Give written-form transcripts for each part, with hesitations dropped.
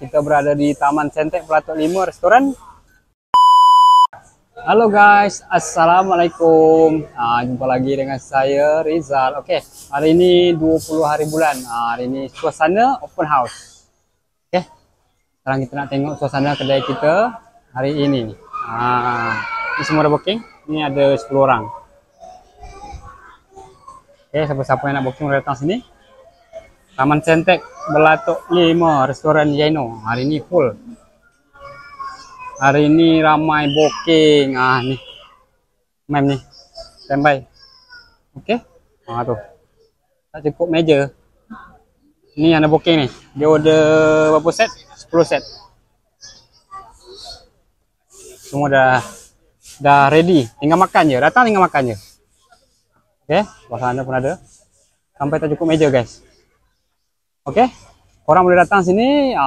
Kita berada di Taman Sentek Pelatuk 5 restoran. Halo guys, assalamualaikum. Jumpa lagi dengan saya Rizal. Oke, hari ini 20 hari bulan. Hari ini suasana open house. Oke, sekarang kita nak tengok suasana kedai kita hari ini. Ini semua ada booking. Ini ada 10 orang. Oke, siapa-siapa yang nak booking boleh datang sini. Taman Sentek Pelatuk 5 restoran Jaino. Hari ini full. Hari ini ramai booking. Nih. Mem nih. Standby. Oke. Tuh. Tak cukup meja. Ini ada booking nih. Dia order berapa set? 10 set. Semua dah ready. Tinggal makan je. Datang tinggal makan je. Oke, sebelah sana pun ada. Sampai tak cukup meja, guys. Oke, orang boleh datang sini.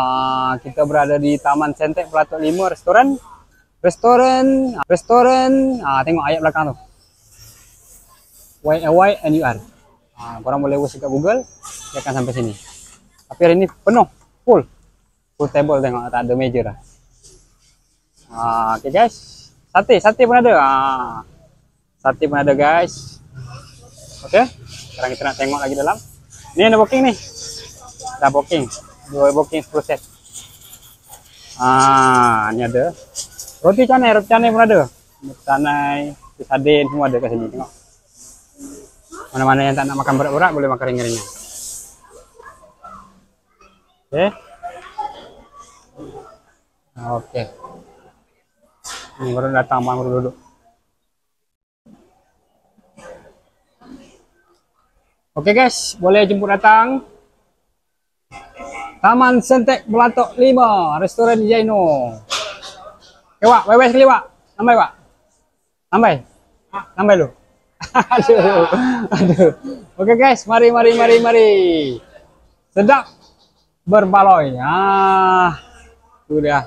Kita berada di Taman Sentek Pelatuk 5 restoran. Tengok ayat belakang tu. YAYNUR. Korang boleh search kat Google, dia akan sampai sini. Tapi hari ini penuh, full table, tengok tak ada meja dah. Oke guys, sate pun ada. Sate pun ada guys. Oke, sekarang kita nak tengok lagi dalam. Ni ada booking nih. Dah booking. Dua booking 10 set. Ni ada. Roti canai pun ada. Roti canai, sardin semua ada kat sini, tengok. Mana-mana yang tak nak makan berat-berat boleh makan ringan-ringan. Oke. Ini baru datang, baru duduk. Oke guys, boleh jemput datang. Taman Sentek Pelatuk 5 restoran Jaino. Oke Wak, bye-bye sekali Wak. Sampai Wak. Sampai lu. Aduh. Oke guys, mari. Sedap berbaloi. Itu dia.